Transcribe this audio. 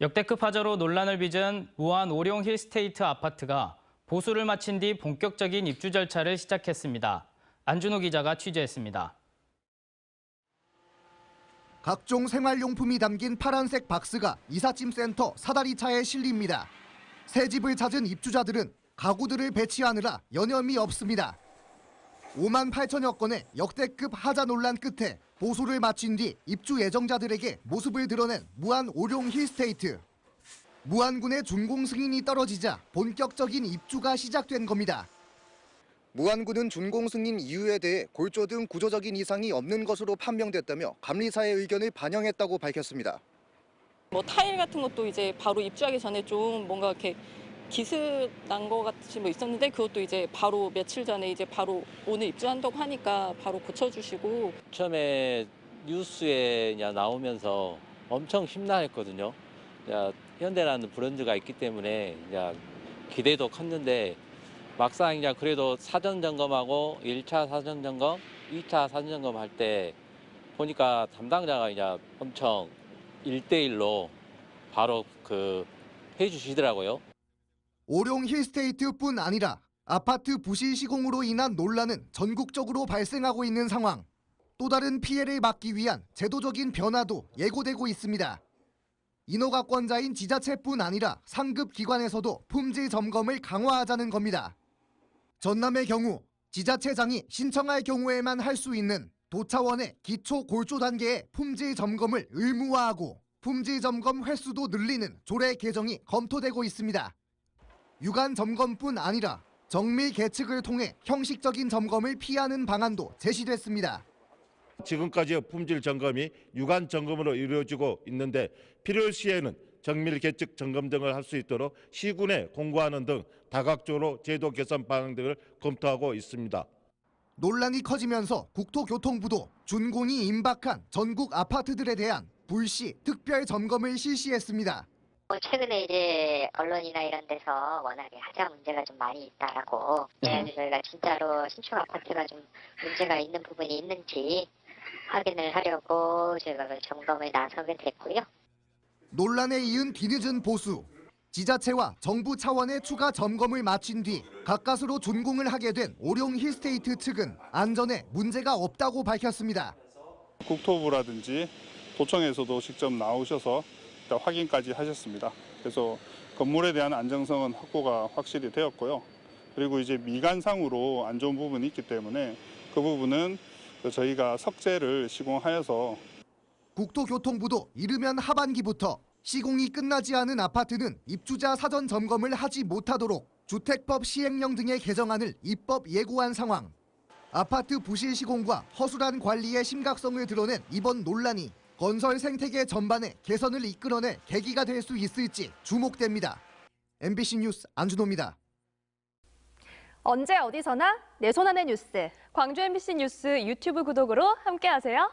역대급 화재로 논란을 빚은 무안 오룡 힐스테이트 아파트가 보수를 마친 뒤 본격적인 입주 절차를 시작했습니다. 안준호 기자가 취재했습니다. 각종 생활용품이 담긴 파란색 박스가 이삿짐 센터 사다리차에 실립니다. 새 집을 찾은 입주자들은 가구들을 배치하느라 여념이 없습니다. 5만 8천여 건의 역대급 하자 논란 끝에 보수를 마친 뒤 입주 예정자들에게 모습을 드러낸 무안 오룡 힐스테이트. 무안군의 준공 승인이 떨어지자 본격적인 입주가 시작된 겁니다. 무안군은 준공 승인 이유에 대해 골조 등 구조적인 이상이 없는 것으로 판명됐다며 감리사의 의견을 반영했다고 밝혔습니다. 타일 같은 것도 이제 바로 입주하기 전에 좀 뭔가 이렇게 기스 난 것 같이 있었는데 그것도 이제 바로 며칠 전에 이제 바로 오늘 입주한다고 하니까 바로 고쳐주시고. 처음에 뉴스에 나오면서 엄청 심란했거든요. 현대라는 브랜드가 있기 때문에 기대도 컸는데 막상 그래도 사전 점검하고 1차 사전 점검, 2차 사전 점검 할 때 보니까 담당자가 엄청 1대1로 바로 해주시더라고요. 오룡 힐스테이트뿐 아니라 아파트 부실 시공으로 인한 논란은 전국적으로 발생하고 있는 상황. 또 다른 피해를 막기 위한 제도적인 변화도 예고되고 있습니다. 인허가권자인 지자체뿐 아니라 상급 기관에서도 품질 점검을 강화하자는 겁니다. 전남의 경우 지자체장이 신청할 경우에만 할 수 있는 도차원의 기초 골조 단계의 품질 점검을 의무화하고 품질 점검 횟수도 늘리는 조례 개정이 검토되고 있습니다. 유관 점검뿐 아니라 정밀 계측을 통해 형식적인 점검을 피하는 방안도 제시됐습니다. 지금까지의 품질 점검이 유관 점검으로 이루어지고 있는데 필요시에는 정밀 계측 점검 등을 할 수 있도록 시군에 공고하는 등 다각적으로 제도 개선 방안 등을 검토하고 있습니다. 논란이 커지면서 국토교통부도 준공이 임박한 전국 아파트들에 대한 불시 특별 점검을 실시했습니다. 최근에 이제 언론이나 이런 데서 워낙에 하자 문제가 좀 많이 있다라고 저희가 진짜로 신축 아파트가 좀 문제가 있는 부분이 있는지 확인을 하려고 저희가 점검에 나서게 됐고요. 논란에 이은 뒤늦은 보수. 지자체와 정부 차원의 추가 점검을 마친 뒤 가까스로 준공을 하게 된 오룡 힐스테이트 측은 안전에 문제가 없다고 밝혔습니다. 국토부라든지 도청에서도 직접 나오셔서 확인까지 하셨습니다. 그래서 건물에 대한 안정성은 확보가 확실히 되었고요. 그리고 이제 미관상으로 안 좋은 부분이 있기 때문에 그 부분은 저희가 석재를 시공하여서. 국토교통부도 이르면 하반기부터 시공이 끝나지 않은 아파트는 입주자 사전 점검을 하지 못하도록 주택법 시행령 등의 개정안을 입법 예고한 상황. 아파트 부실 시공과 허술한 관리의 심각성을 드러낸 이번 논란이 건설 생태계 전반에 개선을 이끌어낼 계기가 될 수 있을지 주목됩니다. MBC 뉴스 안준호입니다. 언제 어디서나 내 손 안의 뉴스. 광주 MBC 뉴스 유튜브 구독으로 함께하세요.